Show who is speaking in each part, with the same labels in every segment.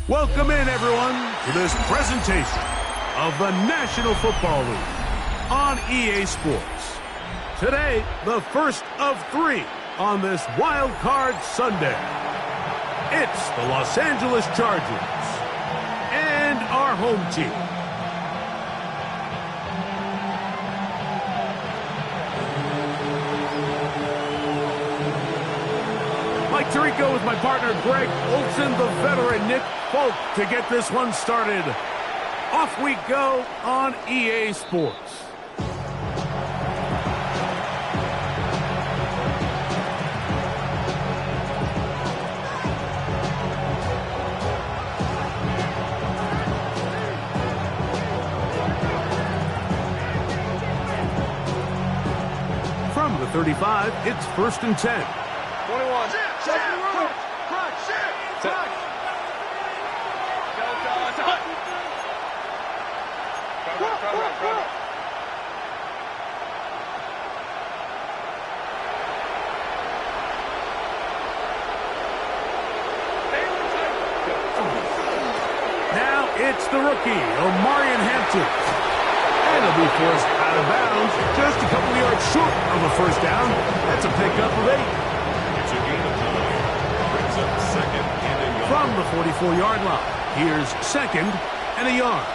Speaker 1: Welcome in, everyone, to this presentation of the National Football League on EA Sports. Today, the first of 3 on this Wild Card Sunday. It's the Los Angeles Chargers and our home team. Mike Tirico with my partner Greg Olson, the veteran Nick Folk to get this one started. Off we go on EA Sports. From the 35, it's 1st and 10.
Speaker 2: 21. Set. Crunch. Set. Go.
Speaker 1: Now it's the rookie, Omarion Hampton. And he'll be forced out of bounds, just a couple yards short of a first down. That's a pickup of 8.
Speaker 3: It's a gain of 9. Brings up 2nd and a yard.
Speaker 1: From the 44-yard line, here's 2nd and a yard.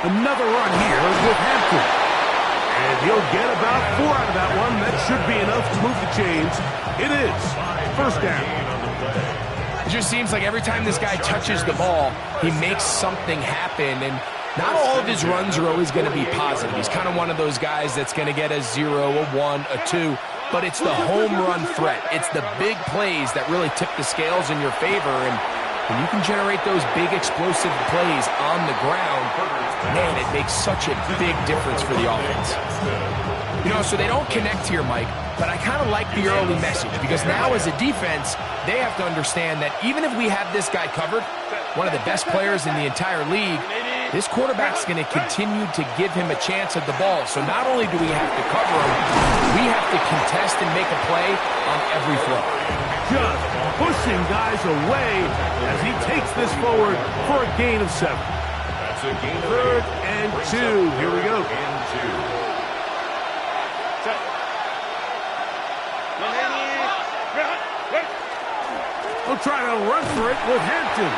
Speaker 1: Another run here with Hampton. And he'll get about 4 out of that one. That should be enough to move the chains. It is first down.
Speaker 4: It just seems like every time this guy touches the ball, he makes something happen. And not all of his runs are always going to be positive. He's kind of one of those guys that's going to get a 0, a 1, a 2. But it's the home run threat. It's the big plays that really tip the scales in your favor. And when you can generate those big explosive plays on the ground, man, it makes such a big difference for the offense. You know, so they don't connect here, Mike, but I kind of like the early message because now as a defense, they have to understand that even if we have this guy covered, one of the best players in the entire league, this quarterback's going to continue to give him a chance at the ball. So not only do we have to cover him, we have to contest and make a play on every throw.
Speaker 1: Just pushing guys away as he takes this forward for a gain of 7.
Speaker 3: That's a gain of
Speaker 1: 3rd and 2. Here we go.
Speaker 3: and 2.
Speaker 1: We'll try to run for it with Hampton.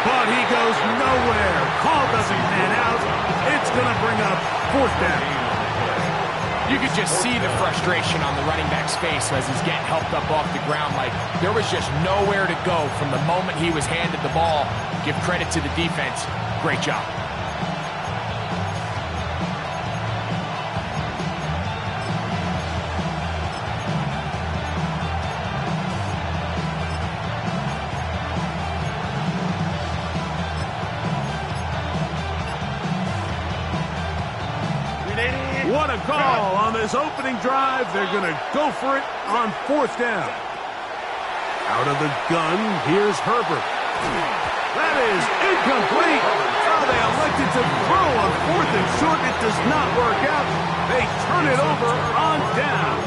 Speaker 1: But he goes nowhere. Call doesn't pan out. It's going to bring up 4th down.
Speaker 4: You could just see the frustration on the running back's face as he's getting helped up off the ground. Like there was just nowhere to go from the moment he was handed the ball. Give credit to the defense. Great job.
Speaker 1: What a call on this opening drive. They're going to go for it on 4th down. Out of the gun, here's Herbert. That is incomplete. Oh, they elected to throw on 4th and short. It does not work out. They turn it over on down.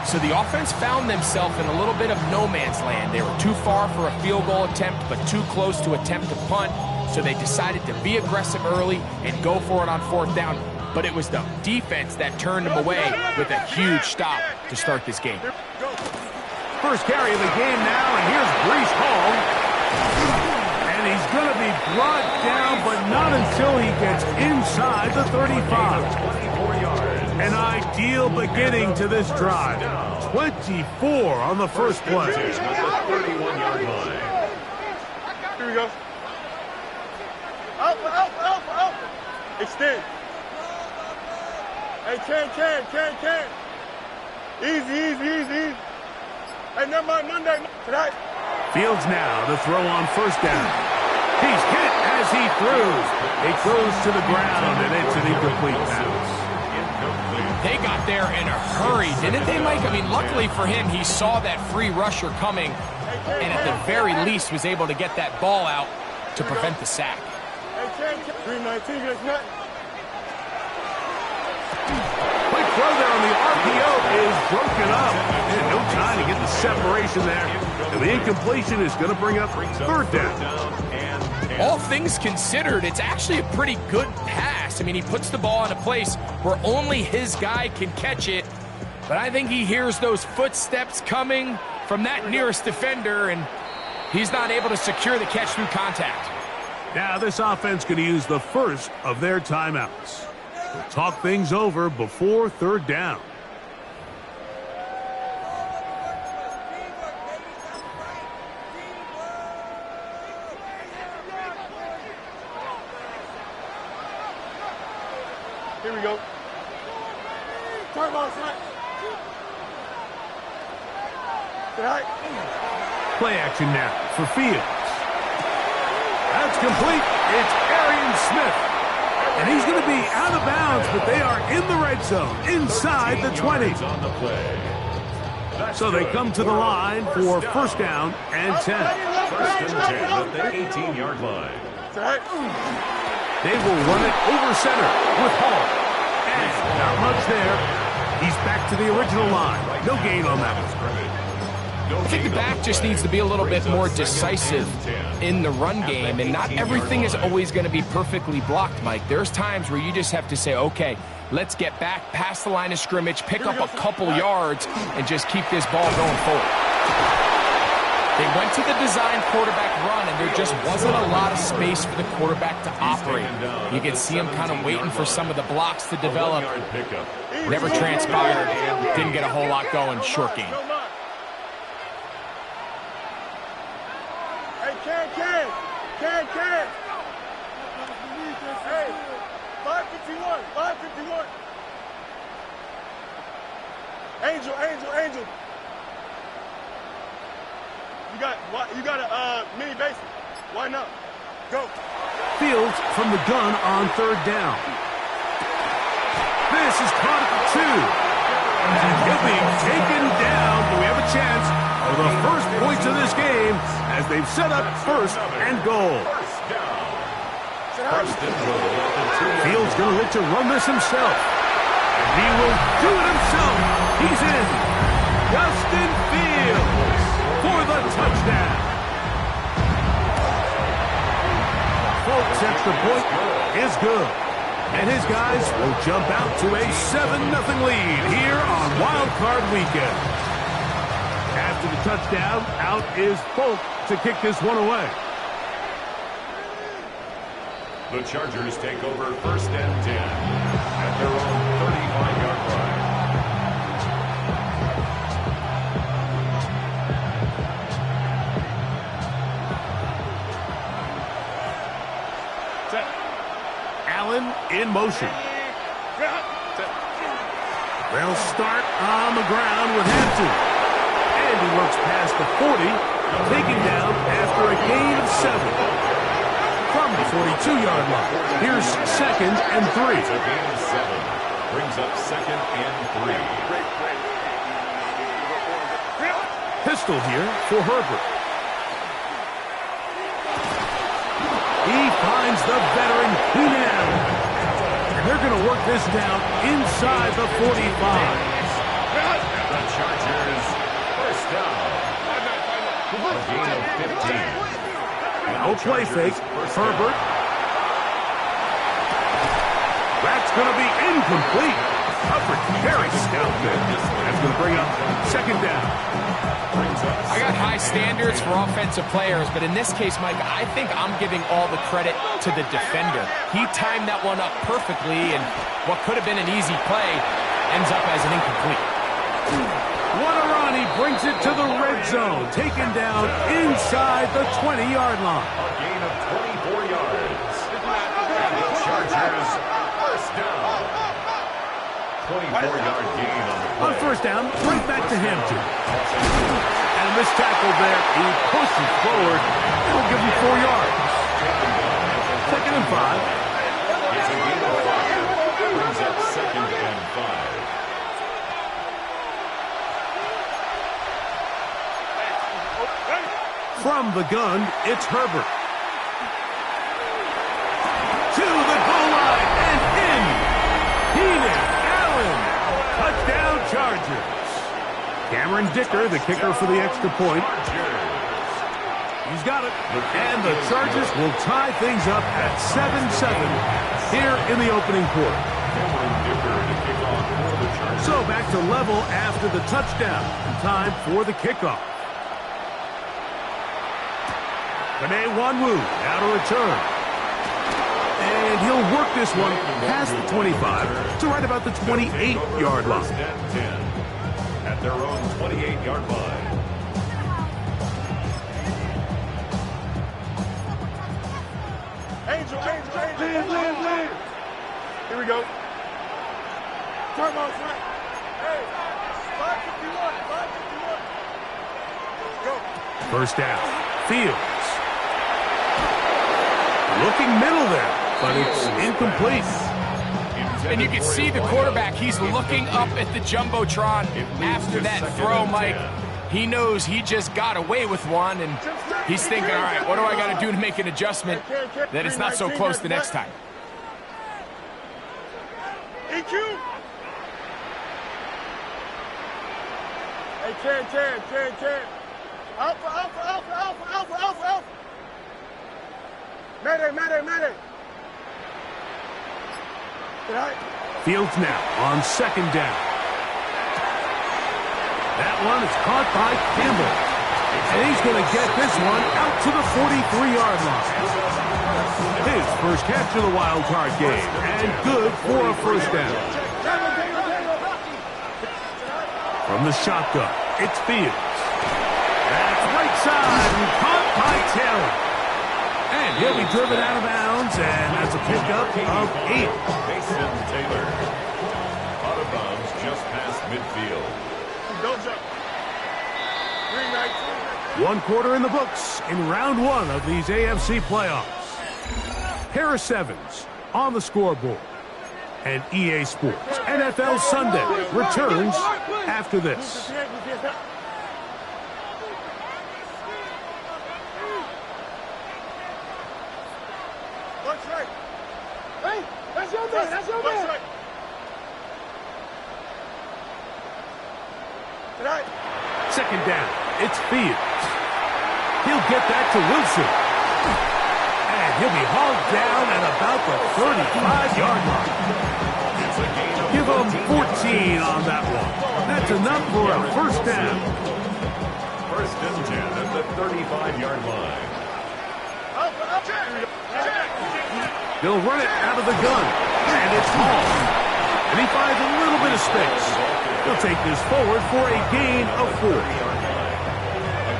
Speaker 4: So the offense found themselves in a little bit of no man's land. They were too far for a field goal attempt, but too close to attempt a punt. So they decided to be aggressive early and go for it on 4th down. But it was the defense that turned them away with a huge stop to start this game.
Speaker 1: First carry of the game now, and here's Breece Hall. And he's going to be brought down, but not until he gets inside the 35. An ideal beginning to this drive. 24 on the first play.
Speaker 3: At the 31-yard line.
Speaker 2: Here we go. Out. Extend. Hey, can. Easy. Hey, never mind, Monday. Tonight.
Speaker 1: Fields now to throw on 1st down. He's hit as he throws. It goes to the ground, and it's an incomplete pass.
Speaker 4: They got there in a hurry, didn't they, Mike? I mean, luckily for him, he saw that free rusher coming, and at the very least was able to get that ball out to prevent the sack.
Speaker 2: Hey, 319,
Speaker 1: Quick throw there on the RPO is broken up. And no time to get the separation there. And the incompletion is going to bring up third down.
Speaker 4: All things considered, it's actually a pretty good pass. I mean, he puts the ball in a place where only his guy can catch it. But I think he hears those footsteps coming from that nearest defender, and he's not able to secure the catch through contact.
Speaker 1: Now this offense going to use the first of their timeouts. We'll talk things over before third down.
Speaker 2: Here we go. Turn ball front.
Speaker 1: Play action now for Fields. That's complete. It's Arian Smith. And he's going to be out of bounds, but they are in the red zone, inside the 20. So they come to the line for first down and 10.
Speaker 3: First and 10 at the 18-yard line.
Speaker 1: They will run it over center with Hall. And not much there. He's back to the original line. No gain on that one.
Speaker 4: I think the back just needs to be a little bit more decisive in the run game, and not everything is always going to be perfectly blocked, Mike. There's times where you just have to say, okay, let's get back past the line of scrimmage, pick up a couple yards, and just keep this ball going forward. They went to the design quarterback run, and there just wasn't a lot of space for the quarterback to operate. You can see him kind of waiting for some of the blocks to develop. Never transpired, didn't get a whole lot going, short game.
Speaker 2: Can. Hey, 551. Angel. You got a mini basic. Why not? Go.
Speaker 1: Fields from the gun on third down. This is caught at the 2. And he'll be taken down. Do we have a chance for the first points of this game as they've set up first and goal? Fields going to look to run this himself. And he will do it himself. He's in. Justin Fields for the touchdown. Folks, extra point is good. And his guys will jump out to a 7-0 lead here on Wild Card Weekend. After the touchdown, out is Folk to kick this one away.
Speaker 3: The Chargers take over first and 10 at their own 35-yard line.
Speaker 1: Allen in motion. They'll start on the ground with Hampton. And he works past the 40, taken down after a gain of 7. From the 42-yard line. Here's second and 3.
Speaker 3: It's a gain of 7. Brings up second and 3.
Speaker 1: Pistol here for Herbert. He finds the veteran Keenan Allen. And they're going to work this down inside the 45.
Speaker 3: The Chargers first down. A gain of 15.
Speaker 1: No play fake. Herbert. That's going to be incomplete. Coverage very stout there. That's going to bring up second down.
Speaker 4: I got high standards for offensive players, but in this case, Mike, I think I'm giving all the credit to the defender. He timed that one up perfectly, and what could have been an easy play ends up as an incomplete.
Speaker 1: What a run. He brings it to the red zone. Taken down inside the 20-yard line.
Speaker 3: A gain of 24 yards. And the Chargers first down. 24-yard gain on the play.
Speaker 1: On first down, right back to Hampton. And a missed tackle there. He pushes forward. It'll give him 4 yards. Second and 5.
Speaker 3: It's a gain of 5. Brings up second and 5.
Speaker 1: From the gun, it's Herbert. To the goal line and in. Keenan Cameron Dicker, the kicker for the extra point. He's got it. And the Chargers will tie things up at 7-7 here in the opening quarter. So back to level after the touchdown. Time for the kickoff. Bené Wanwu now to return. And he'll work this one past the 25 to right about the 28-yard line.
Speaker 3: At their own 28-yard line.
Speaker 2: Angel. Lead. Here we go. Turn on flat. Hey, 551. Go.
Speaker 1: First down. Fields. Looking middle there, but it's incomplete.
Speaker 4: And you can see the quarterback, he's looking up at the Jumbotron after that throw, Mike. He knows he just got away with one, and he's thinking, all right, what do I got to do to make an adjustment that it's not so close the next time?
Speaker 2: EQ. Hey, 10. Alpha. Mayday.
Speaker 1: Fields now on second down. That one is caught by Campbell. And he's going to get this one out to the 43-yard line. His first catch of the wild card game. And good for a first down. From the shotgun, it's Fields. That's right side and caught by Taylor. And he'll be driven out of bounds, and that's a pickup of 8.
Speaker 3: Mason Taylor. Out of bounds just past midfield.
Speaker 2: Don't jump. 3-19.
Speaker 1: One quarter in the books in round one of these AFC playoffs. Harris Evans on the scoreboard. And EA Sports NFL Sunday returns after this.
Speaker 2: Hey, that's your man.
Speaker 1: Second down, it's Fields. He'll get that to Wilson. And he'll be hauled down at about the 35-yard line. Give him 14 on that one. That's enough for a first down.
Speaker 3: First and 10 at the 35-yard line.
Speaker 1: They'll run it out of the gun. And it's Hall. And he finds a little bit of space. He'll take this forward for a gain of 4.
Speaker 3: A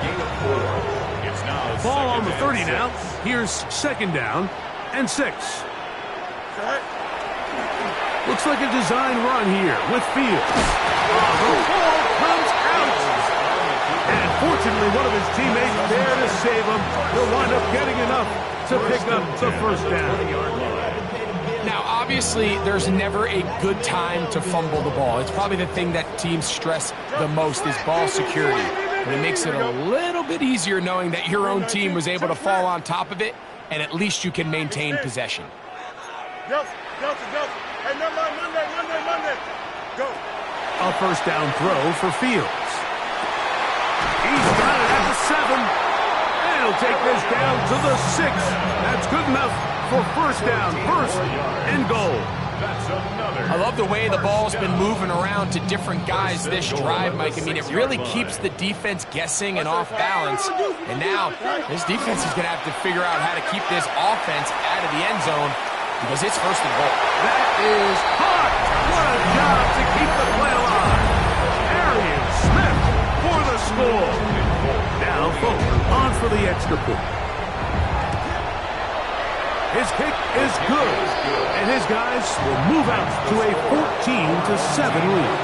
Speaker 3: gain of 4. It's now
Speaker 1: Ball on the 30 now. Here's second down and 6. Looks like a design run here with Fields. The ball comes out. And fortunately, one of his teammates there to save him. He'll wind up getting enough to pick up the first down.
Speaker 4: Now, obviously, there's never a good time to fumble the ball. It's probably the thing that teams stress the most is ball security. And it makes it a little bit easier knowing that your own team was able to fall on top of it, and at least you can maintain possession.
Speaker 2: Hey, Monday. Go.
Speaker 1: A first down throw for Fields. He's got it at the 7. And he'll take this down to the 6. That's good enough for first down, first and goal.
Speaker 4: I love the way the ball's been moving around to different guys this drive, Mike. I mean, it really keeps the defense guessing and off balance. And now this defense is going to have to figure out how to keep this offense out of the end zone because it's first and goal.
Speaker 1: That is hot. What a job to keep the play alive. Arian Smith for the score. Now Fulton on for the extra point. His kick is good, and his guys will move out to a 14-7 lead.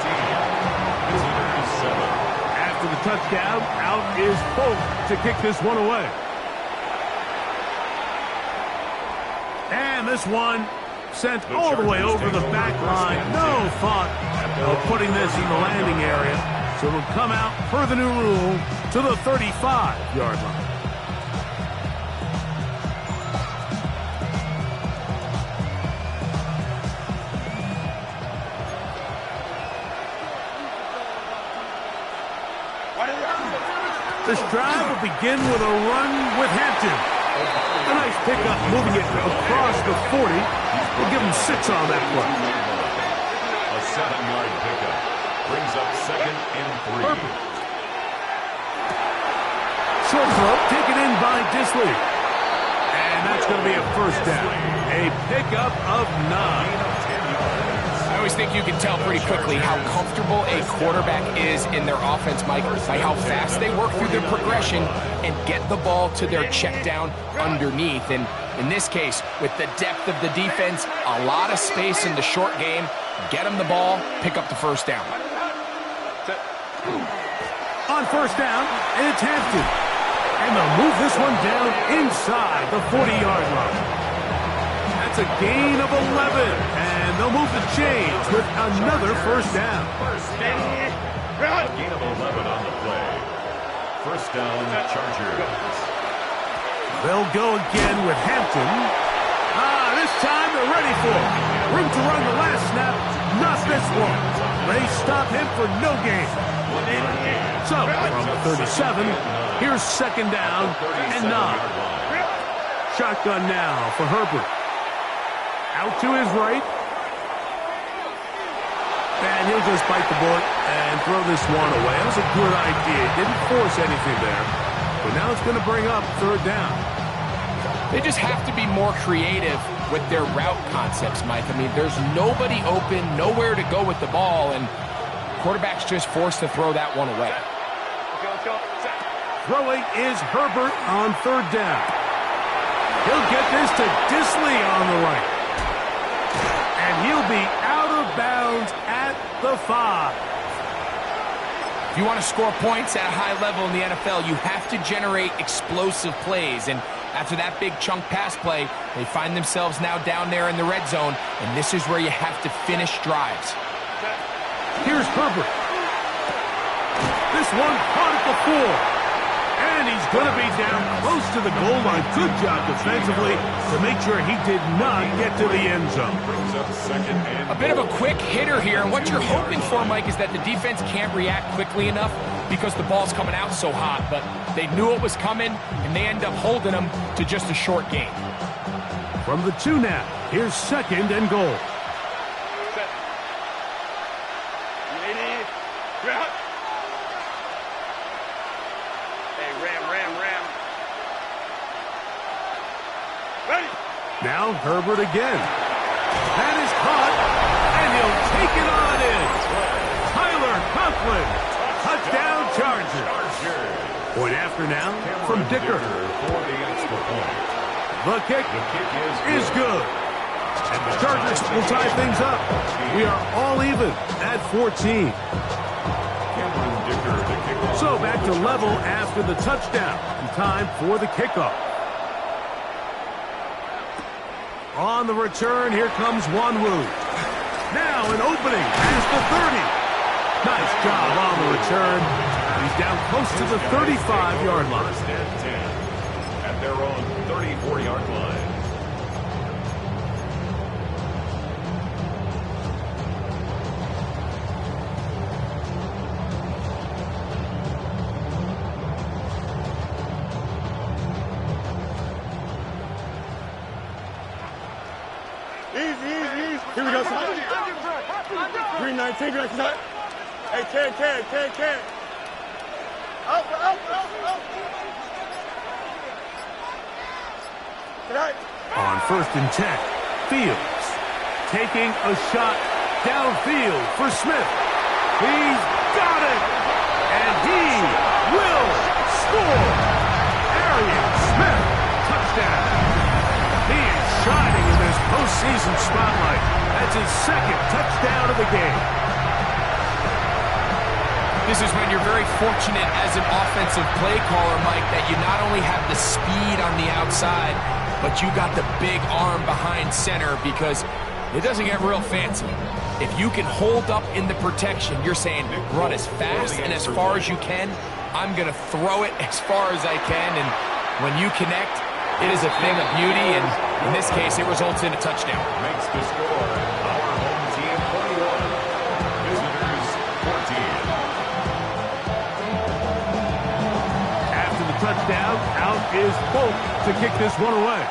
Speaker 1: After the touchdown, out is Fulton to kick this one away. And this one sent all the way over the back line. No thought of putting this in the landing area. So it'll come out per the new rule to the 35-yard line. This drive will begin with a run with Hampton. A nice pickup, moving it across the 40. We'll give him 6 on that play.
Speaker 3: A 7-yard pickup brings up 2nd and 3.
Speaker 1: Perfect. Short throw, taken in by Disley. And that's going to be a first down. A pickup of 9.
Speaker 4: I always think you can tell pretty quickly how comfortable a quarterback is in their offense, Mike, by how fast they work through their progression and get the ball to their check down underneath. And in this case, with the depth of the defense, a lot of space in the short game, get them the ball, pick up the first down.
Speaker 1: On first down, it's Hampton. And they'll move this one down inside the 40-yard line. That's a gain of 11. And they'll move the chains with another first down.
Speaker 3: A gain of 11 on the play. First down, Chargers.
Speaker 1: They'll go again with Hampton. This time they're ready for it. Room to run the last snap. Not this one. They stop him for no gain. So, from the 37, here's second down and 9. Shotgun now for Herbert. Out to his right. And he'll just bite the bullet and throw this one away. That was a good idea. Didn't force anything there. But now it's going to bring up third down.
Speaker 4: They just have to be more creative with their route concepts, Mike. I mean, there's nobody open, nowhere to go with the ball, and quarterback's just forced to throw that one away.
Speaker 1: Throwing is Herbert on third down. He'll get this to Disley on the right. And he'll be out of bounds at the 5.
Speaker 4: If you want to score points at a high level in the NFL, you have to generate explosive plays. And after that big chunk pass play, they find themselves now down there in the red zone, and this is where you have to finish drives.
Speaker 1: Here's Herbert. This one caught at the 4. And he's going to be down close to the goal line. Good job defensively to make sure he did not get to the end zone.
Speaker 4: A bit of a quick hitter here, and what you're hoping for, Mike, is that the defense can't react quickly enough because the ball's coming out so hot. But they knew it was coming, and they end up holding them to just a short gain.
Speaker 1: From the 2 now, here's second and goal. Now Herbert again. That is caught, and he'll take it on in. Tyler Conklin, touchdown Chargers. Point after now from Dicker. The kick is good. And the Chargers will tie things up. We are all even at 14. So back to level after the touchdown. And time for the kickoff. On the return, here comes Wanwu. Now an opening past the 30. Nice job on the return. He's down close to the 35-yard line.
Speaker 3: First and 10 at their own 34-yard line.
Speaker 2: Easy. Here we go, son. 319, good son. Hey, Ken. Up. Tonight.
Speaker 1: On first and 10, Fields taking a shot downfield for Smith. He's got it, and he will score. Arian Smith, touchdown. He is shining in this postseason spotlight. That's his second touchdown of the game.
Speaker 4: This is when you're very fortunate as an offensive play caller, Mike, that you not only have the speed on the outside, but you got the big arm behind center, because it doesn't get real fancy. If you can hold up in the protection, you're saying run as fast and as far as you can. I'm going to throw it as far as I can, and when you connect, it is a thing of beauty, and in this case, it results in a touchdown.
Speaker 3: Makes the score our home team 41, visitors 14.
Speaker 1: down. Out is Bolt to kick this one away.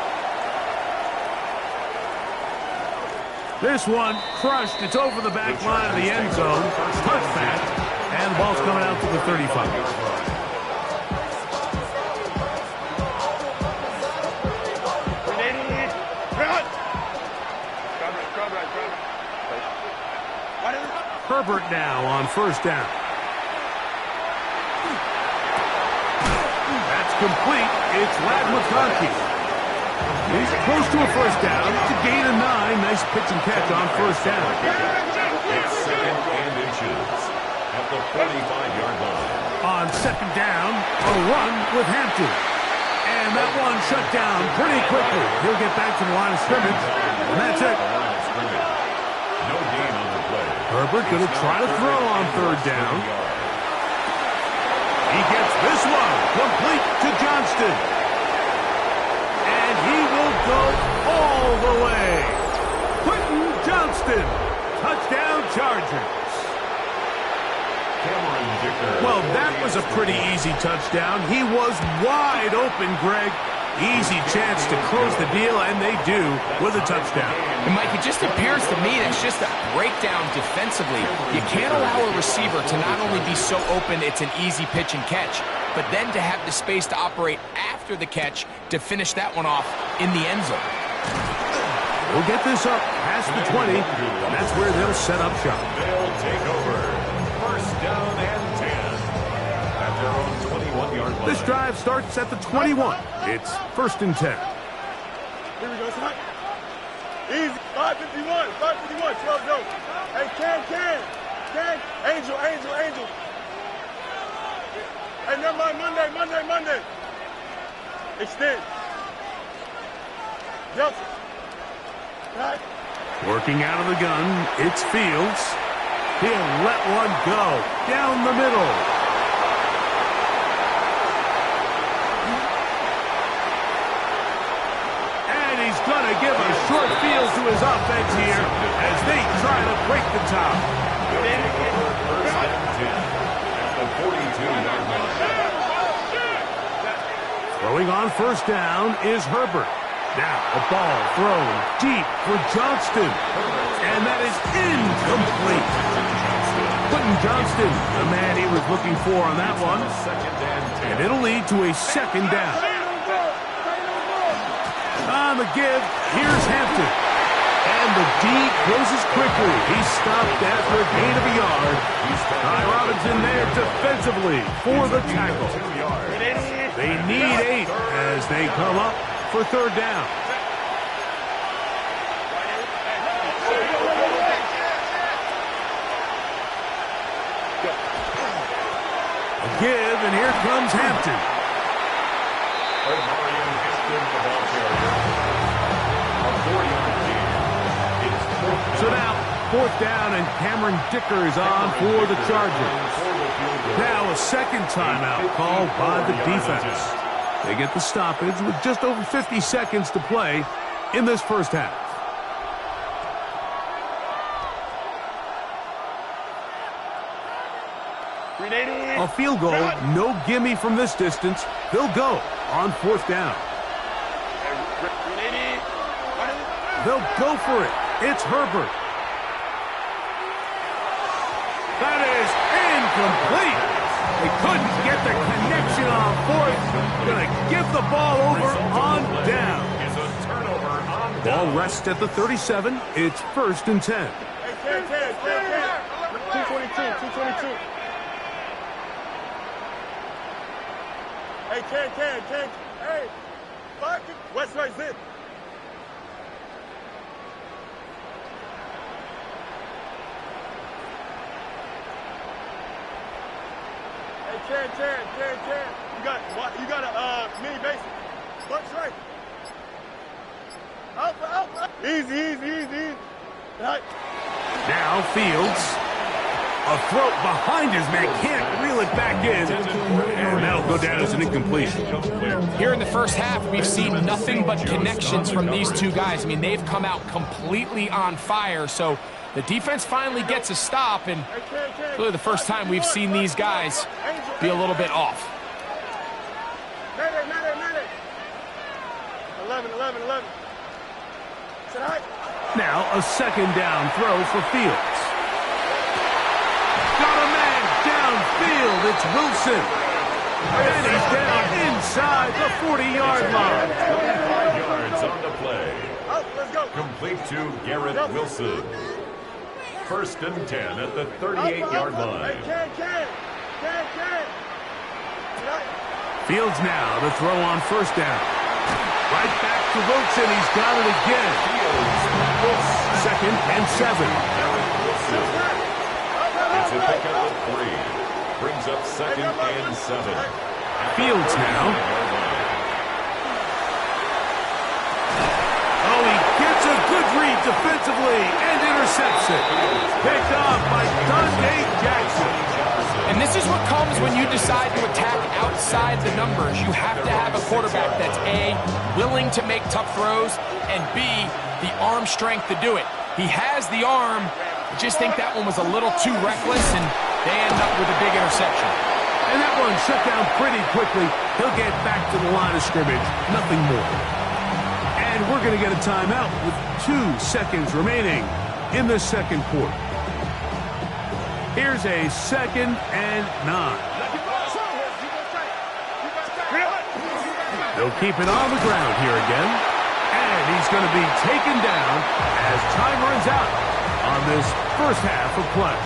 Speaker 1: This one crushed. It's over the back line of the end zone. Touchback. And the ball's coming out to the 35. Herbert now on first down. That's complete. It's Ladwicki. He's close to a first down. It's a gain of 9. Nice pitch and catch on first down.
Speaker 3: It's 2nd and inches at the 45-yard line.
Speaker 1: On second down, a run with Hampton. And that one shut down pretty quickly. He'll get back to the line of scrimmage, and that's it.
Speaker 3: No gain on the play.
Speaker 1: Herbert going to try to throw on third down. He gets this one complete to Johnston. And he will go all the way. Quentin Johnston, touchdown Chargers. Well, that was a pretty easy touchdown. He was wide open, Greg. Easy chance to close the deal, and they do with a touchdown.
Speaker 4: And Mike, it just appears to me that's just a breakdown defensively. You can't allow a receiver to not only be so open it's an easy pitch and catch, but then to have the space to operate after the catch to finish that one off in the end zone.
Speaker 1: We'll get this up past the 20, and that's where they'll set up shop.
Speaker 3: They'll take over. First down and 10 at their own 21-yard line.
Speaker 1: This drive starts at the 21. It's 1st and 10.
Speaker 2: Here we go, son. Easy. 551. 551. 12 go. Hey, Ken. Angel. Hey, never mind. Monday. Extend. Nelson. Right.
Speaker 1: Working out of the gun, it's Fields. He'll let one go down the middle. And he's going to give a short field to his offense here as they try to break the top. Throwing on first down is Herbert. Now a ball thrown deep for Johnston. And that is incomplete. Quentin Johnston, the man he was looking for on that one. And it'll lead to a second down. On the give, here's Hampton. And the D closes quickly. He's stopped after a gain of a yard. Ty Robinson there defensively for the tackle. They need 8 as they come up for third down. A give, and here comes Hampton. So now, 4th down, and Cameron Dicker's on for the Chargers. Now a second timeout called by the defense. They get the stoppage with just over 50 seconds to play in this first half. A field goal, no gimme from this distance. They'll go on 4th down. They'll go for it. It's Herbert. That is incomplete. They couldn't get the connection on 4th. Going to give the ball over on down. Ball rests at the 37. It's 1st and 10.
Speaker 2: Hey, 222. Hey, Ken. Hey, West right zip. Hey, Ken. You got a mini base. Bunch right. Out. Easy. Right.
Speaker 1: Now Fields. A throw behind his man. Can't reel it back in. And that'll go down as an incompletion.
Speaker 4: Here in the first half, we've seen nothing but connections from these two guys. I mean, they've come out completely on fire. So the defense finally gets a stop, and really the first time we've seen these guys be a little bit off.
Speaker 2: Hey, 11. Sit high.
Speaker 1: Now a second down throw for Fields. Got a man downfield. It's Wilson. And he's down inside the 40-yard line.
Speaker 3: 25 yards on the play.
Speaker 2: Up, let's go.
Speaker 3: Complete to Garrett Wilson. First and 10 at the 38-yard line.
Speaker 2: Hey, can.
Speaker 1: Fields now to throw on first down. Right back to Wilson. He's got it again. Second and 7.
Speaker 3: Garrett Wilson. It's a pickup of 3. Brings up second and 7.
Speaker 1: Fields now. Oh, he gets a good read defensively and intercepts it. Picked off by Dante Jackson.
Speaker 4: And this is what comes when you decide to attack outside the numbers. You have to have a quarterback that's A, willing to make tough throws, and B, the arm strength to do it. He has the arm. I just think that one was a little too reckless, and they end up with a big interception.
Speaker 1: And that one shut down pretty quickly. He'll get back to the line of scrimmage. Nothing more. And we're going to get a timeout with 2 seconds remaining in the second quarter. Here's a second and 9. They'll keep it on the ground here again. And he's going to be taken down as time runs out on this first half of play.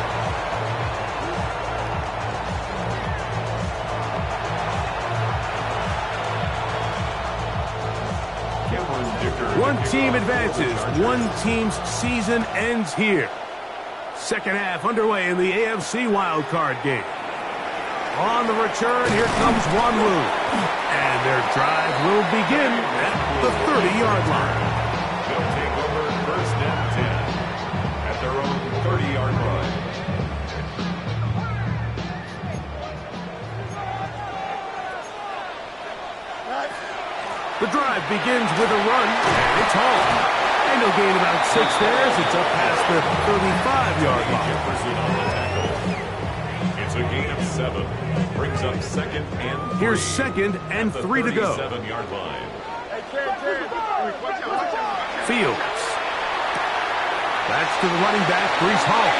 Speaker 1: One team advances. One team's season ends here. Second half underway in the AFC wildcard game. On the return, here comes Wanwu. And their drive will begin at the 30-yard line.
Speaker 3: They'll take over first and 10 at their own 30-yard line.
Speaker 1: The drive begins with a run, and it's home. And he'll gain about 6 there as it's up past the 35-yard line.
Speaker 3: Jefferson on the tackle. It's a gain of 7. Brings up second and 3.
Speaker 1: Here's second and 3 to go.
Speaker 3: 37-yard line.
Speaker 2: Hey, can. Watch out.
Speaker 1: Fields. That's to the running back, Breece Hall.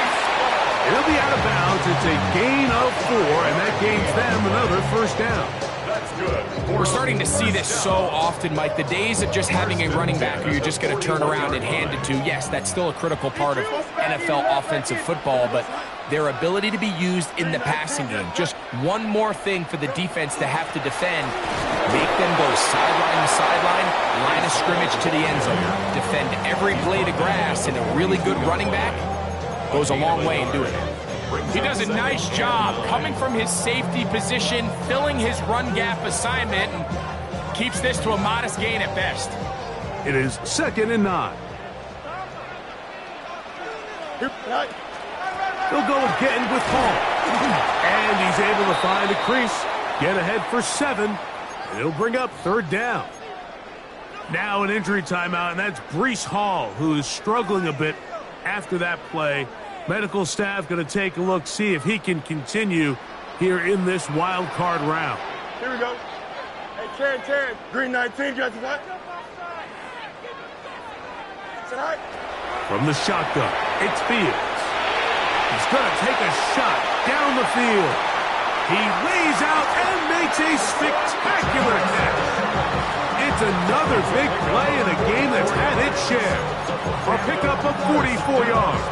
Speaker 1: It'll be out of bounds. It's a gain of 4, and that gains them another first down.
Speaker 3: That's good.
Speaker 4: We're starting to see this so often, Mike. The days of just having a running back who you're just going to turn around and hand it to, yes, that's still a critical part of NFL offensive football, but their ability to be used in the passing game, just one more thing for the defense to have to defend, make them go sideline to sideline, line of scrimmage to the end zone, defend every blade of grass, and a really good running back goes a long way in doing it. He does a nice job coming from his safety position, filling his run gap assignment, and keeps this to a modest gain at best.
Speaker 1: It is second and 9. They'll go again with Hall. And he's able to find a crease, get ahead for 7, and he'll bring up third down. Now an injury timeout, and that's Breece Hall, who is struggling a bit after that play. Medical staff going to take a look, see if he can continue here in this wild card round.
Speaker 2: Here we go. Hey, can. Green 19, Justin. Sit high.
Speaker 1: From the shotgun, it's Fields. He's going to take a shot down the field. He lays out and makes a spectacular catch. It's another big play in a game that's had its share. A pickup of 44 yards.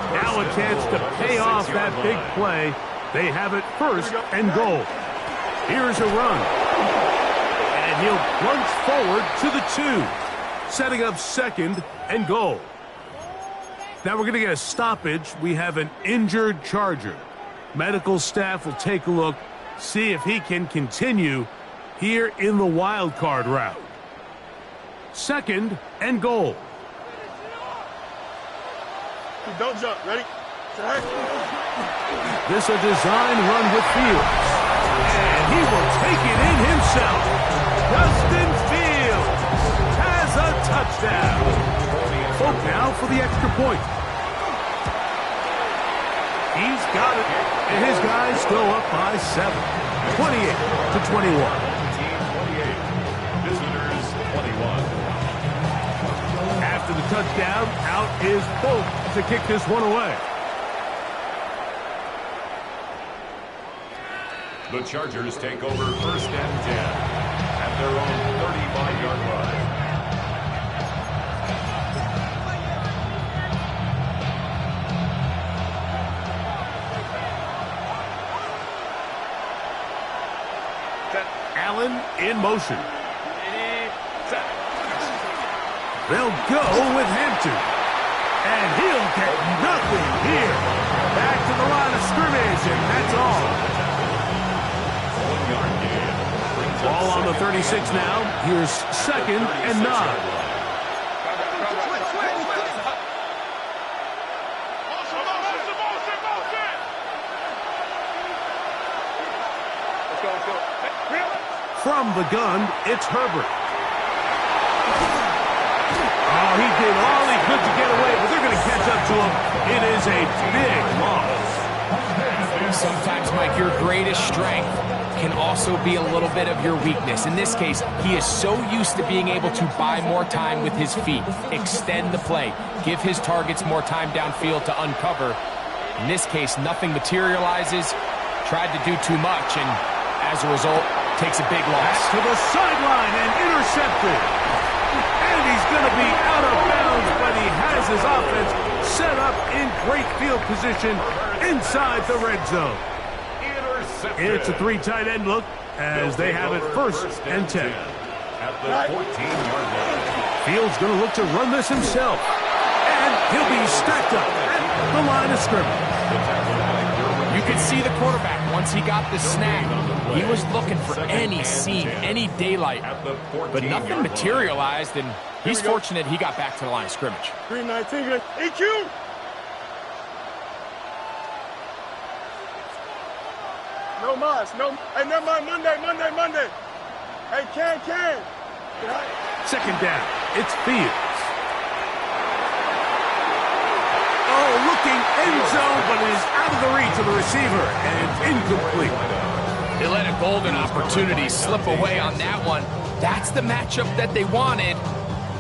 Speaker 1: Now a chance to pay off that big play. They have it first and goal. Here's a run. And he'll plunge forward to the 2, setting up second and goal. Now we're going to get a stoppage. We have an injured Charger. Medical staff will take a look, see if he can continue here in the wild card round. Second and goal.
Speaker 2: Don't jump. Ready?
Speaker 1: This a design run with Fields. And he will take it in himself. Justin Fields has a touchdown. Folk now for the extra point. He's got it. And his guys go up by 7. 28-21.
Speaker 3: Visitors
Speaker 1: touchdown. Out is Folk to kick this one away.
Speaker 3: The Chargers take over 1st and 10 at their own 35-yard line.
Speaker 1: Allen in motion. They'll go with Hampton. And he'll get nothing here. Back to the line of scrimmage, and that's all. Ball on the 36 now. Here's 2nd and 9. From the gun, it's Herbert. Oh, he did all he could to get away, but they're going to catch up to him. It is a big loss.
Speaker 4: Sometimes, Mike, your greatest strength can also be a little bit of your weakness. In this case, he is so used to being able to buy more time with his feet, extend the play, give his targets more time downfield to uncover. In this case, nothing materializes, tried to do too much, and as a result, takes a big loss.
Speaker 1: Back to the sideline and intercepted. And he's going to be out of bounds, but he has his offense set up in great field position inside the red zone. It's a 3 tight end look as they have it 1st and 10.
Speaker 3: At the 14-yard line.
Speaker 1: Fields going to look to run this himself. And he'll be stacked up at the line of scrimmage.
Speaker 4: You can see the quarterback once he got the snap. He was looking for any seam, any daylight, but nothing materialized, and he's fortunate he got back to the line of scrimmage.
Speaker 2: 319, EQ! No mas, no. Hey, never mind, Monday. Hey, can.
Speaker 1: 2nd down, it's Fields. Oh, looking end zone, but it is out of the reach of the receiver, and incomplete.
Speaker 4: They let a golden opportunity slip away on that one. That's the matchup that they wanted.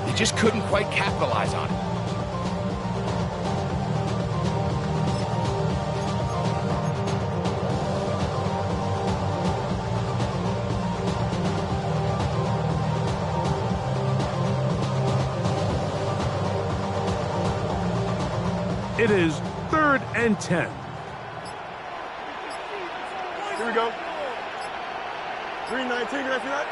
Speaker 4: They just couldn't quite capitalize on it.
Speaker 1: It is 3rd and 10.
Speaker 2: Here we go. 319, can I see that?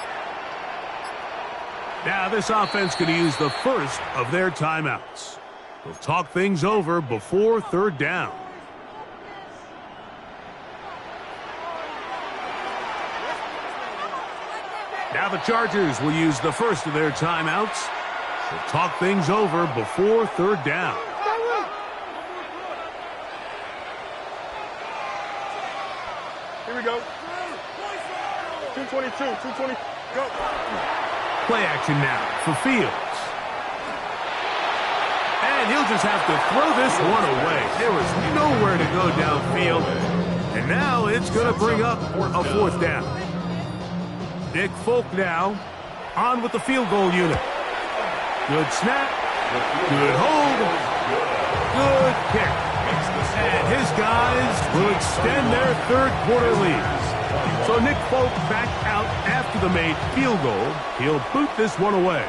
Speaker 1: Now this offense going to use the first of their timeouts. They'll talk things over before 3rd down. Now the Chargers will use the first of their timeouts. They'll talk things over before 3rd down.
Speaker 2: Here we go. 220, go.
Speaker 1: Play action now for Fields. And he'll just have to throw this one away. There was nowhere to go downfield. And now it's going to bring up a 4th down. Nick Folk now on with the field goal unit. Good snap. Good hold. Good kick. And his guys will extend their 3rd quarter lead. So Nick Folk back out after the made field goal. He'll boot this one away.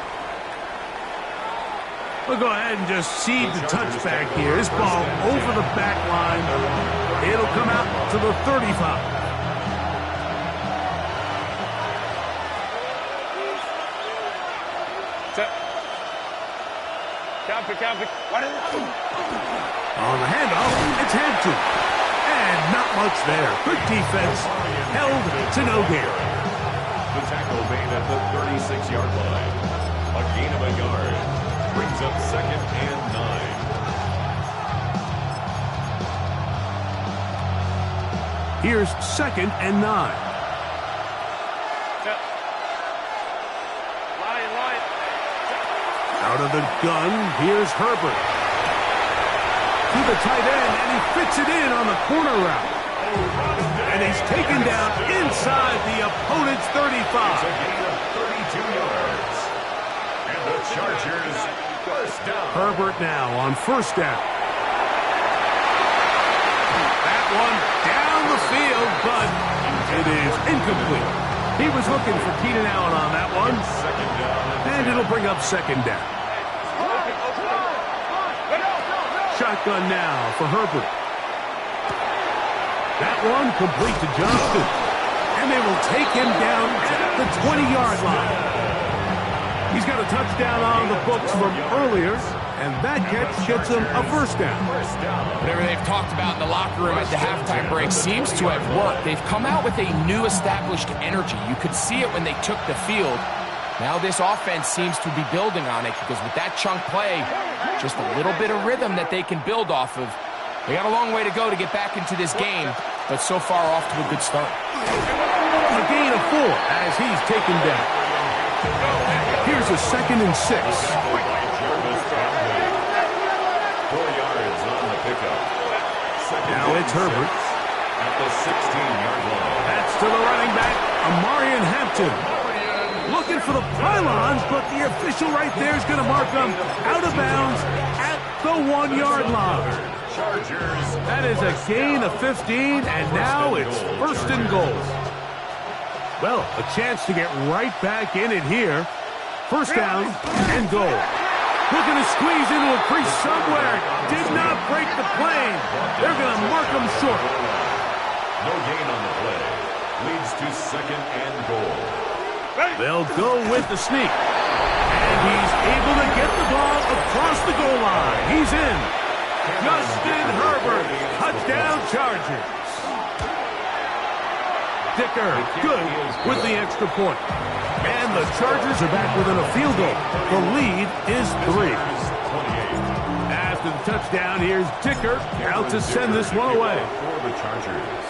Speaker 1: We'll go ahead and just seed the touchback here. This ball over the back line. It'll come out to the 35.
Speaker 2: Count it.
Speaker 1: On the handoff, it's Hampton. And not much there. Good defense. Held to no gain.
Speaker 3: The tackle made at the 36-yard line. A gain of a yard. Brings up 2nd and 9.
Speaker 1: Here's 2nd and 9. Out of the gun, here's Herbert. To the tight end, and he fits it in on the corner route. And he's taken down inside the opponent's 35.
Speaker 3: It's a gain of 32 yards. And the Chargers First down.
Speaker 1: Herbert now on first down. That one down the field, but it is incomplete. He was looking for Keenan Allen on that one.
Speaker 3: Second down.
Speaker 1: And it'll bring up second down. Shotgun now for Herbert. That one complete to Johnston. And they will take him down at the 20-yard line. He's got a touchdown on the books from earlier, and that catch gets him a first down.
Speaker 4: Whatever they've talked about in the locker room at the halftime break seems to have worked. They've come out with a new established energy. You could see it when they took the field. Now this offense seems to be building on it because with that chunk play, just a little bit of rhythm that they can build off of. They got a long way to go to get back into this game, but so far off to a good start.
Speaker 1: A gain of 4 as he's taken down. Here's a 2nd and 6.
Speaker 3: 4 yards on the pickup.
Speaker 1: Now it's Herbert.
Speaker 3: At the 16-yard line.
Speaker 1: That's to the running back, Amarian Hampton. Looking for the pylons, but the official right there is going to mark them out of bounds at the 1-yard line.
Speaker 3: Chargers.
Speaker 1: That is a gain of 15, and now it's first and goal. Well, a chance to get right back in it here. First down and goal. Looking to squeeze into a crease somewhere. Did not break the plane. They're going to mark him short.
Speaker 3: No gain on the play. Leads to second and goal.
Speaker 1: They'll go with the sneak. And he's able to get the ball across the goal line. He's in. Justin Herbert. Touchdown Chargers. Dicker, good with the extra point. And the Chargers are back within a field goal. The lead is 3. After the touchdown, here's Dicker out to send this one away.
Speaker 3: For the Chargers.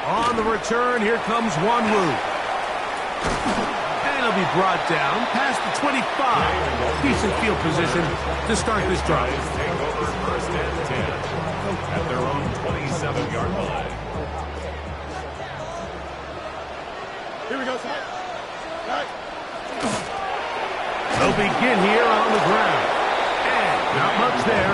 Speaker 1: On the return, here comes Wanwu. And he'll be brought down past the 25. Decent field position to start this drive.
Speaker 3: Take over first and 10 at their own 27-yard line.
Speaker 2: Here we go, son. Right.
Speaker 1: They'll begin here on the ground. And not much there.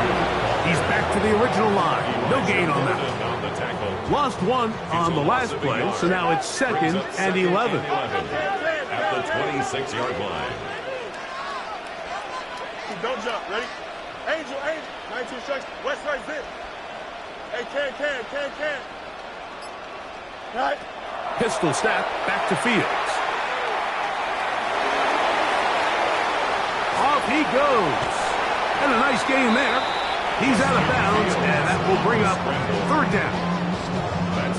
Speaker 1: He's back to the original line. No gain on that one.
Speaker 3: On the tackle.
Speaker 1: Lost 1 on the last play, so now it's 2nd and 11.
Speaker 3: At the 26-yard line.
Speaker 2: Don't jump. Ready? Angel. 19 strikes. West right zip. Hey, can. Right.
Speaker 1: Pistol snap back to Fields. Off he goes. And a nice game there. He's out of bounds, and that will bring up third down.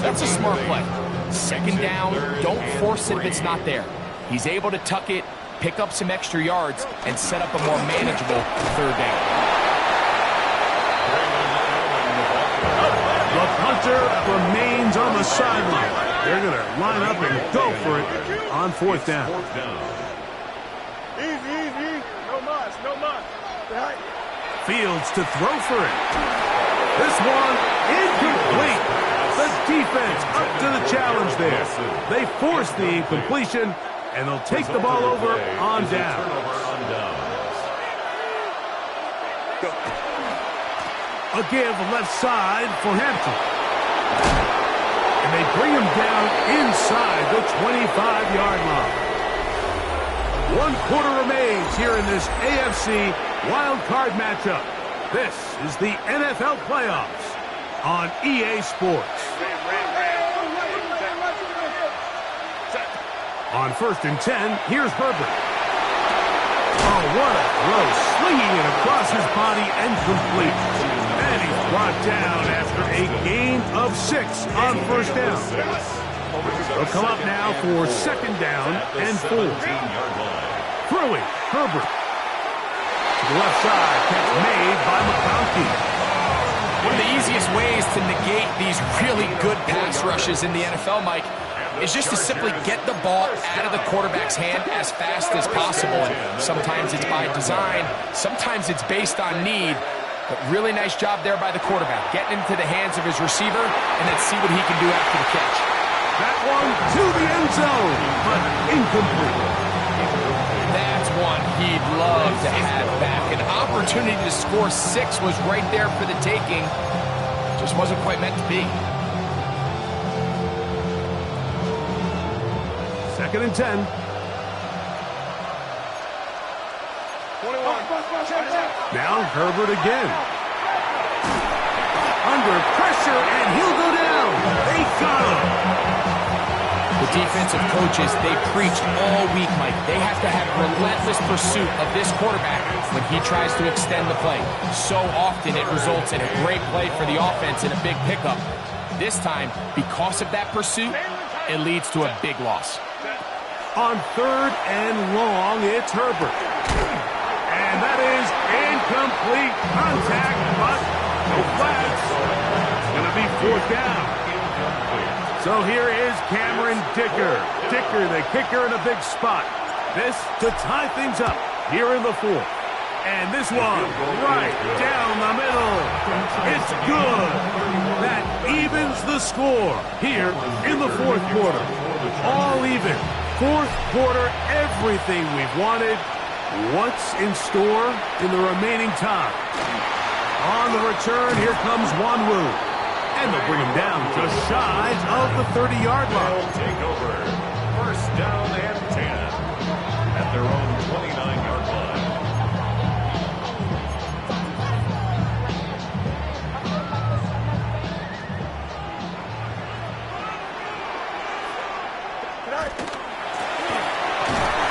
Speaker 4: That's a smart play. Second down, don't force it if it's not there. He's able to tuck it, pick up some extra yards, and set up a more manageable third down.
Speaker 1: The punter remains on the sideline. They're going to line up and go for it on fourth down.
Speaker 2: Easy. No much. Right.
Speaker 1: Fields to throw for it. This one incomplete. The defense up to the challenge there. They force the incompletion, and they'll take the ball over on down. A give left side for Hampton. And they bring him down inside the 25-yard line. 1 quarter remains here in this AFC wild card matchup. This is the NFL playoffs on EA Sports. On 1st and 10, here's Herbert. Oh, what a throw. Slinging it across his body and complete. And he's brought down after a gain of 6 on first down. They'll come up now for second down and 4. Throwing, Herbert. To the left side, catch made by McConkey.
Speaker 4: One of the easiest ways to negate these really good pass rushes in the NFL, Mike, is just to simply get the ball out of the quarterback's hand as fast as possible. And sometimes it's by design, sometimes it's based on need. But really nice job there by the quarterback, getting into the hands of his receiver and then see what he can do after the catch.
Speaker 1: That one to the end zone, but incomplete.
Speaker 4: That's one he'd love to have back. An opportunity to score 6 was right there for the taking. Just wasn't quite meant to be.
Speaker 1: 2nd and 10.
Speaker 2: 21.
Speaker 1: Now Herbert again. Under pressure, and he'll go down. They got him.
Speaker 4: The defensive coaches, they preached all week, Mike. They have to have relentless pursuit of this quarterback when he tries to extend the play. So often it results in a great play for the offense and a big pickup. This time, because of that pursuit, it leads to a big loss.
Speaker 1: On 3rd and long, it's Herbert. And that is incomplete contact, but no flags. It's going to be 4th down. So here is Cameron Dicker. Dicker, the kicker, in a big spot. This to tie things up here in the 4th. And this one right down the middle. It's good. That evens the score here in the 4th quarter. All even. 4th quarter, everything we've wanted. What's in store in the remaining time? On the return, here comes Wanwu. And they'll bring him down just shy of the 30-yard line.
Speaker 3: They'll take over. 1st down and 10 at their own 29-yard line.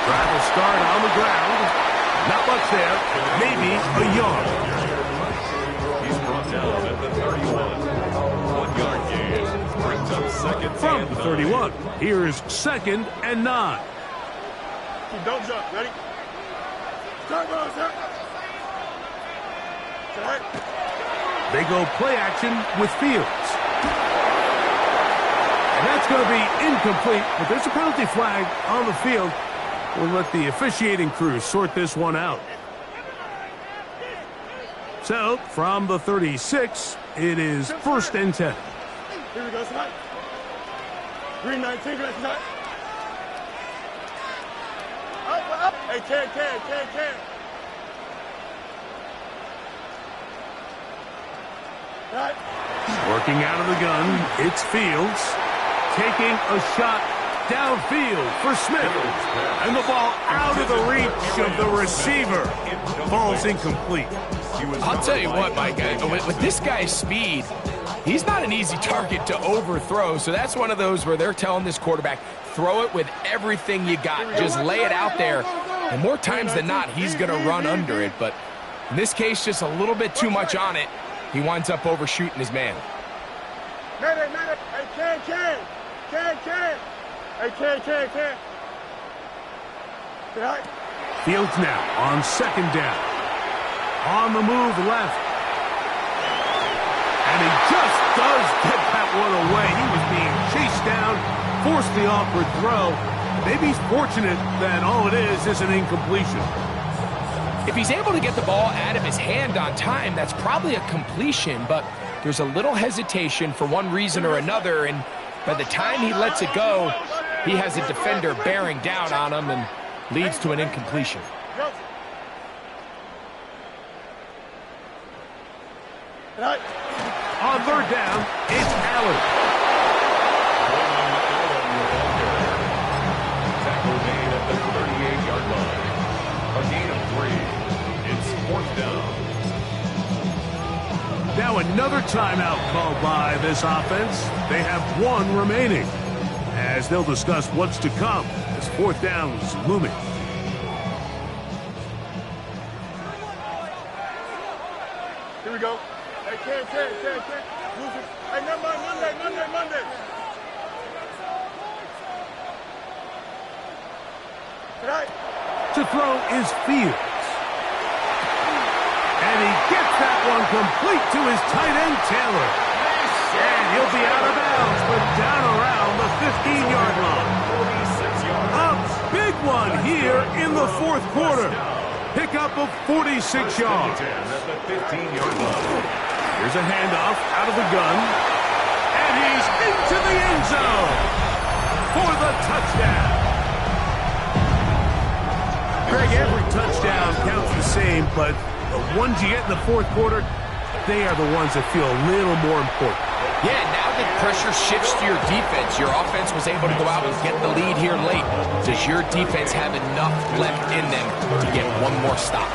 Speaker 1: Drive will start on the ground. Not much there. Maybe a yard.
Speaker 3: He's brought down at the 31. 1-yard gain. Brings up 2nd
Speaker 1: From
Speaker 3: and
Speaker 1: the
Speaker 3: 9.
Speaker 1: 31, here is 2nd and 9.
Speaker 2: Don't jump. Ready? Start, ball, start.
Speaker 1: They go play action with Fields. And that's going to be incomplete, but there's a penalty flag on the field. We'll let the officiating crew sort this one out. So, from the 36, it is 1st and 10.
Speaker 2: Here we go, tonight. Green 19, tonight. Up. Hey, can. Right.
Speaker 1: Working out of the gun, it's Fields. Taking a shot downfield for Smith. And the ball out of the reach of the receiver. Ball's incomplete.
Speaker 4: I'll tell you what, Mike, with this guy's speed, he's not an easy target to overthrow. So that's one of those where they're telling this quarterback, throw it with everything you got. Just lay it out there. And more times than not, he's going to run under it. But in this case, just a little bit too much on it. He winds up overshooting his man.
Speaker 2: Madden. Hey, can. Hey, can. Right.
Speaker 1: Fields now on 2nd down. On the move left. And he just does get that one away. He was being chased down, forced the awkward throw. Maybe he's fortunate that all it is an incompletion.
Speaker 4: If he's able to get the ball out of his hand on time, that's probably a completion, but there's a little hesitation for one reason or another, and by the time he lets it go, he has a defender bearing down on him and leads to an incompletion.
Speaker 2: Right.
Speaker 1: On 3rd down, it's Allen.
Speaker 3: Tackle made at the 38-yard line. A gain of 3. It's 4th down.
Speaker 1: Now another timeout called by this offense. They have 1 remaining. As they'll discuss what's to come as 4th down is looming.
Speaker 2: Here we go. Hey, can. Hey, Monday. Right.
Speaker 1: To throw is Fields. And he gets that one complete to his tight end, Taylor. And he'll be out of bounds, but down around the 15-yard line.
Speaker 3: 46 yards.
Speaker 1: A big one here in the 4th quarter. Pickup of 46 yards.
Speaker 3: At the 15-yard line.
Speaker 1: Here's a handoff out of the gun. And he's into the end zone for the touchdown. Greg, every touchdown counts the same, but the ones you get in the fourth quarter, they are the ones that feel a little more important.
Speaker 4: Yeah, now that pressure shifts to your defense, your offense was able to go out and get the lead here late. Does your defense have enough left in them to get one more stop?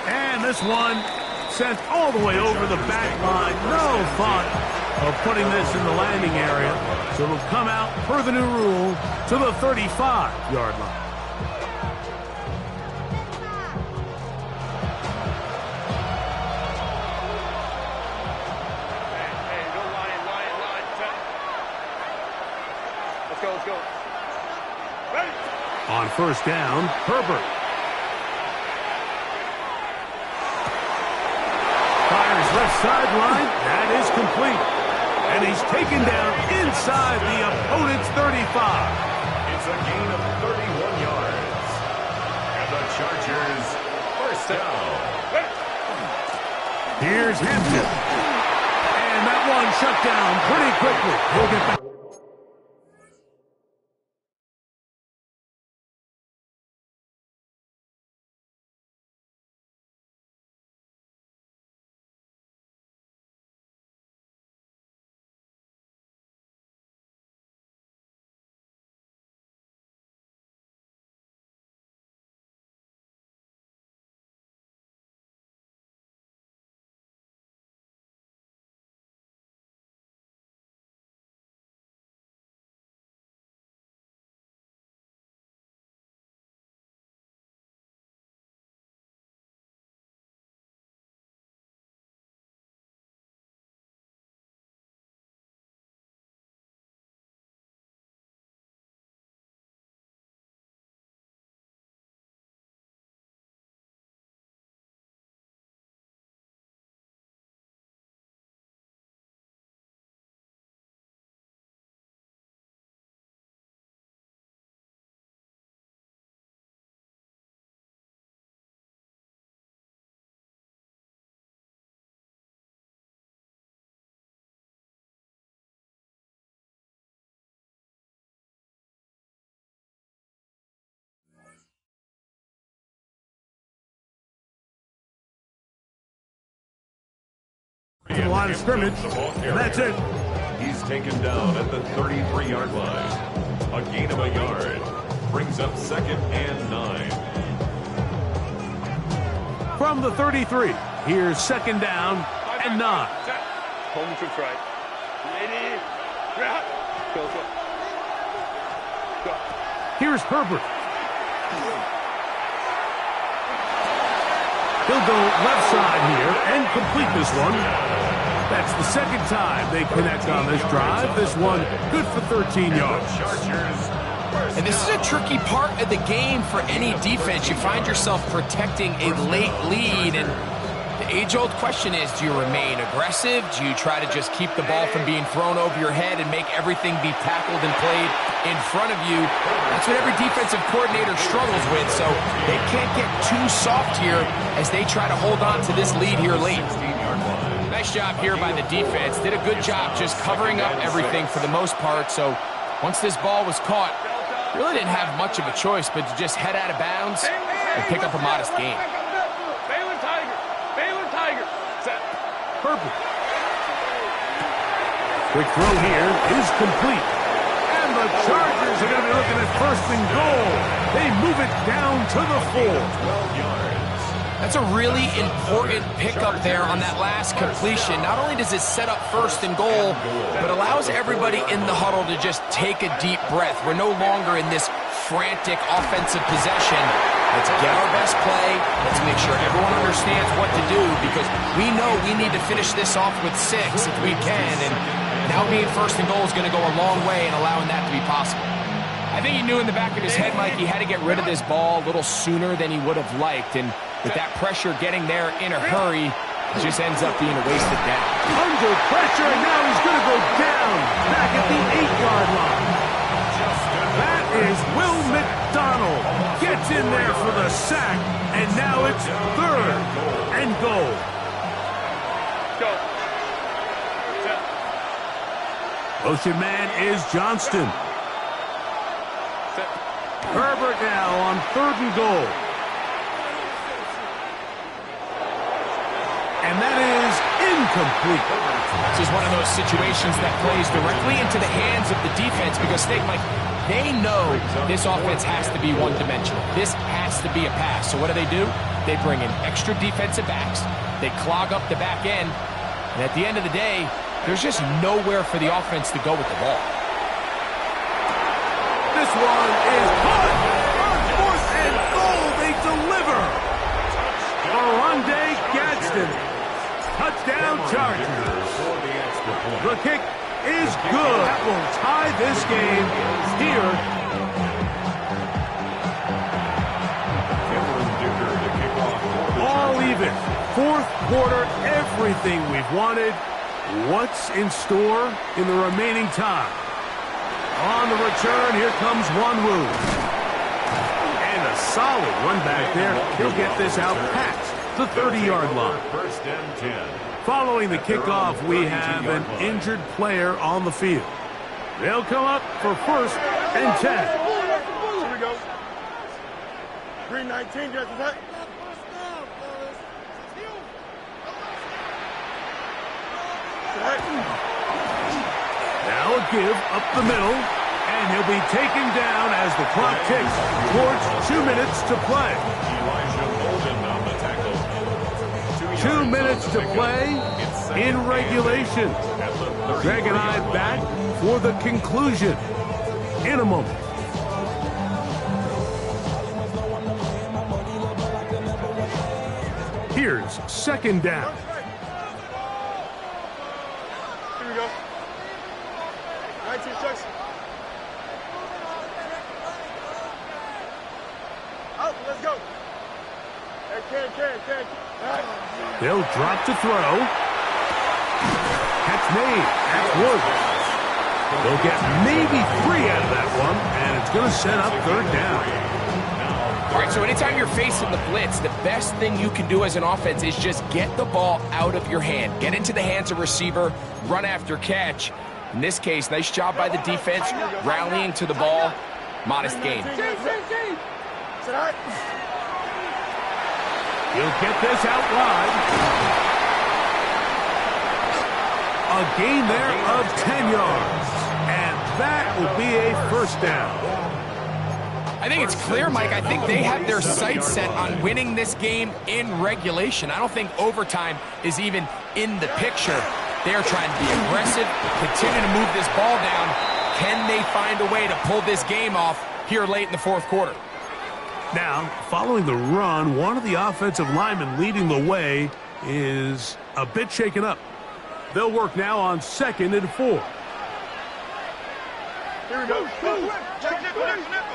Speaker 1: And this one sent all the way over the back line. No thought of putting this in the landing area. So it'll come out, per the new rule, to the 35-yard line.
Speaker 2: Let's go. Ready?
Speaker 1: On first down, Herbert. Fires left sideline. That is complete. And he's taken down inside the opponent's 35.
Speaker 3: It's a gain of 31 yards. And the Chargers first down.
Speaker 1: Here's Hampton. And that one shut down pretty quickly. He'll get back. To the line of scrimmage, and that's it.
Speaker 3: He's taken down at the 33-yard line. A gain of a yard. Brings up 2nd and 9.
Speaker 1: From the 33, here's 2nd down and 9.
Speaker 2: Home to right. Lady. Go.
Speaker 1: Here's Herbert. He'll go left side here and complete this one. That's the second time they connect on this drive. This one good for 13 yards.
Speaker 4: And this is a tricky part of the game for any defense. You find yourself protecting a late lead, and the age-old question is, do you remain aggressive? Do you try to just keep the ball from being thrown over your head and make everything be tackled and played in front of you? That's what every defensive coordinator struggles with, so they can't get too soft here as they try to hold on to this lead here late. Nice job here by the defense. Did a good job just covering up everything for the most part, so once this ball was caught, really didn't have much of a choice but to just head out of bounds and pick up a modest gain.
Speaker 1: Herbert. Quick throw here is complete. And the Chargers are going to be looking at 1st and goal. They move it down to the 4.
Speaker 3: 12 yards.
Speaker 4: That's a really important pickup there on that last completion. Not only does it set up 1st and goal, but allows everybody in the huddle to just take a deep breath. We're no longer in this frantic offensive possession. Let's get our best play. Let's make sure everyone understands what to do, because we know we need to finish this off with 6 if we can. And now being 1st and goal is going to go a long way in allowing that to be possible. I think he knew in the back of his head, Mike, he had to get rid of this ball a little sooner than he would have liked. And with that pressure getting there in a hurry, it just ends up being a wasted down.
Speaker 1: Under pressure, and now he's going to go down back at the 8-yard line. That is Will McDonald. Gets in there for the sack, and now it's 3rd and goal.
Speaker 2: Go.
Speaker 1: Motion man is Johnston. Herbert now on 3rd and goal. And that is incomplete.
Speaker 4: This is one of those situations that plays directly into the hands of the defense because they know this offense has to be one-dimensional. This has to be a pass. So what do? They bring in extra defensive backs. They clog up the back end. And at the end of the day, there's just nowhere for the offense to go with the ball.
Speaker 1: This one is caught. On 4th and goal, they deliver. Oronde Gadsden. Touchdown Chargers. The kick is good. That will tie this game here. All even. 4th quarter, everything we've wanted. What's in store in the remaining time? On the return, here comes Wanwu. And a solid run back there. He'll get this out past the 30-yard line.
Speaker 3: 1st and 10.
Speaker 1: Following the kickoff, we have an injured player on the field. They'll come up for 1st and 10.
Speaker 2: Here we go. Green 19, just attack.
Speaker 1: Now a give up the middle, and he'll be taken down as the clock ticks towards 2 minutes to play.
Speaker 3: Elijah Golden on the tackle.
Speaker 1: 2 minutes to play in regulation. Greg and I back for the conclusion in a moment. Here's 2nd down.
Speaker 2: Here we go. 19 strikes. Out, let's go. Hey, can.
Speaker 1: They'll drop to throw. Catch made. That's Wood. They'll get maybe 3 out of that one, and it's going to set up 3rd down.
Speaker 4: All right, so anytime you're facing the blitz, the best thing you can do as an offense is just get the ball out of your hand. Get into the hands of receiver, run after catch. In this case, nice job by the defense, rallying to the ball. Modest gain.
Speaker 1: He'll get this out wide. A gain there of 10 yards. And that will be a 1st down.
Speaker 4: I think it's clear, Mike. I think they have their sights set on winning this game in regulation. I don't think overtime is even in the picture. They are trying to be aggressive, continue to move this ball down. Can they find a way to pull this game off here late in the 4th quarter?
Speaker 1: Now, following the run, one of the offensive linemen leading the way is a bit shaken up. They'll work now on 2nd and 4.
Speaker 2: Here we go.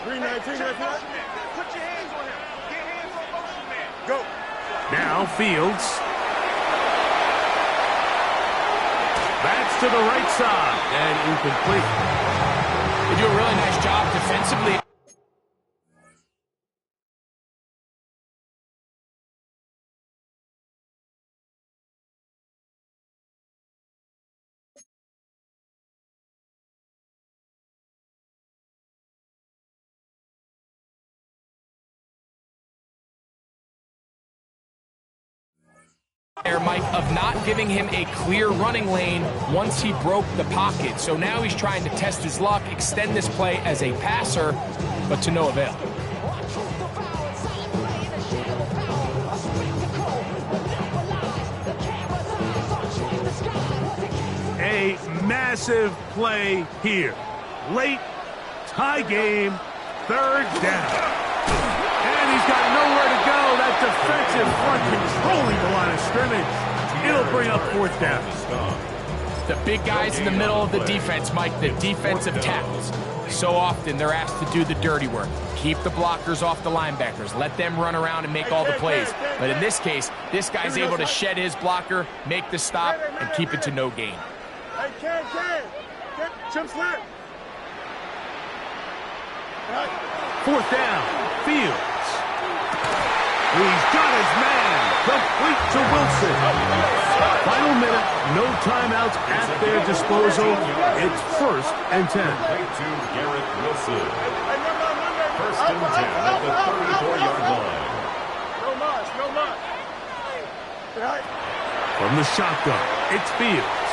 Speaker 2: Green 19,
Speaker 5: Put your hands on him. Get hands on motion man.
Speaker 2: Go.
Speaker 1: Now Fields. Backs to the right side and incomplete.
Speaker 4: They do a really nice job defensively. There, Mike, of not giving him a clear running lane once he broke the pocket. So now he's trying to test his luck, extend this play as a passer, but to no avail.
Speaker 1: A massive play here. Late, tie game, 3rd down. And he's got nowhere to go. That defensive front controlling the line of scrimmage. It'll bring up 4th down.
Speaker 4: The big guys in the middle of the defense, Mike, the defensive tackles. So often they're asked to do the dirty work. Keep the blockers off the linebackers. Let them run around and make all the plays. But in this case, this guy's able to shed his blocker, make the stop, and keep it to no gain.
Speaker 2: Hey, can. Chip slip.
Speaker 1: 4th down, Fields. He's got his man. complete to Wilson. Final minute, no timeouts at their disposal. It's 1st and 10.
Speaker 3: To Garrett Wilson. First and 10 at the 34-yard line.
Speaker 2: No much. Right.
Speaker 1: From the shotgun, it's Fields.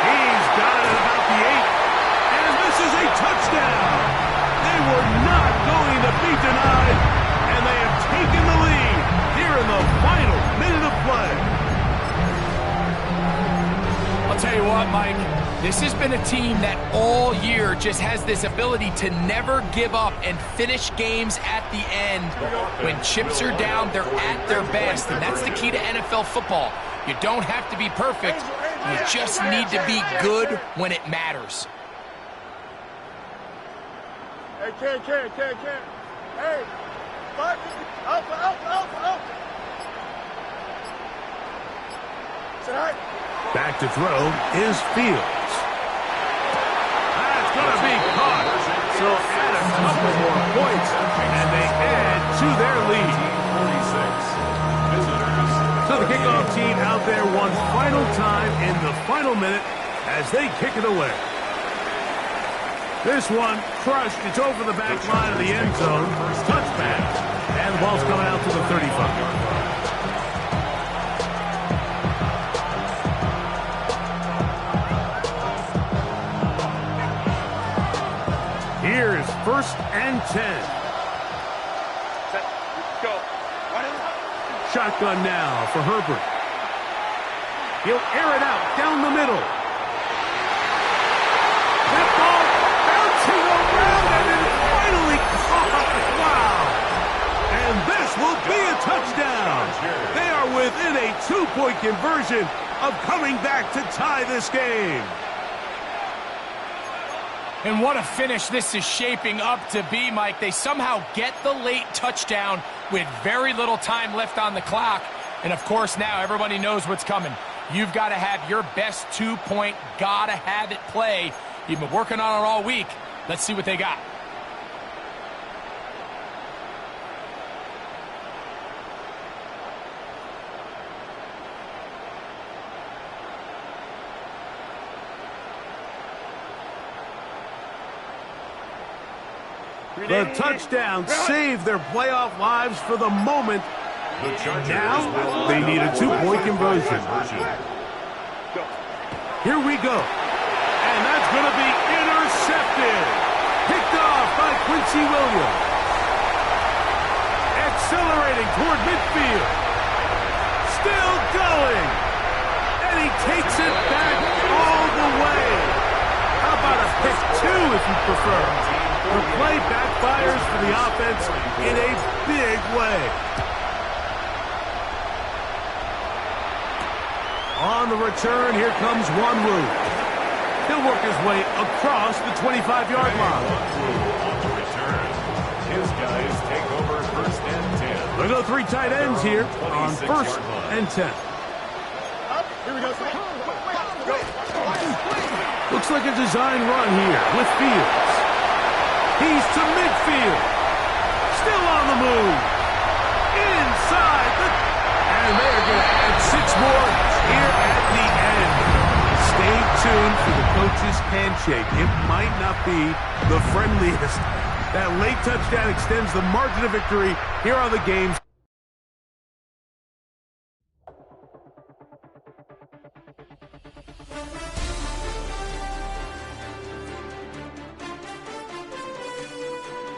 Speaker 1: He's got it about the 8. And this is a touchdown. They were not going to be denied. And they have taken the lead here in the final minute of play.
Speaker 4: I'll tell you what, Mike, this has been a team that all year just has this ability to never give up and finish games at the end. When chips are down, they're at their best, and that's the key to NFL football. You don't have to be perfect. You just need to be good when it matters.
Speaker 2: Hey, Ken. Hey, 550. Out. Tonight.
Speaker 1: Back to throw is Fields. That's going to be caught. So add a couple more points, and they add to their lead. 46. So the kickoff team out there one final time in the final minute as they kick it away. This one crushed. It's over the back line of the end zone. Touchback. And the ball's coming out to the 35. Here's 1st and 10.
Speaker 2: Set. Go.
Speaker 1: Shotgun now for Herbert. He'll air it out down the middle. That ball bouncing around and it finally caught. Wow. And this will be a touchdown. They are within a 2-point conversion of coming back to tie this game.
Speaker 4: And what a finish this is shaping up to be, Mike. They somehow get the late touchdown with very little time left on the clock. And, of course, now everybody knows what's coming. You've got to have your best 2-point, gotta have it play. You've been working on it all week. Let's see what they got.
Speaker 1: The touchdown saved their playoff lives for the moment. Now they need a 2-point conversion. Here we go. And that's going to be intercepted. Picked off by Quincy Williams. Accelerating toward midfield. Still going. And he takes it back all the way. How about a pick 2 if you prefer? The play backfires for the offense in a big way. On the return, here comes Wanwu. He'll work his way across the 25-yard line.
Speaker 3: On the return, his guys take over 1st and 10.
Speaker 1: They go 3 tight ends here on 1st and 10.
Speaker 2: Here we go.
Speaker 1: Looks like a design run here with Fields. He's to midfield. Still on the move. Inside the... And they're going to add 6 more here at the end. Stay tuned for the coach's handshake. It might not be the friendliest. That late touchdown extends the margin of victory here on the game's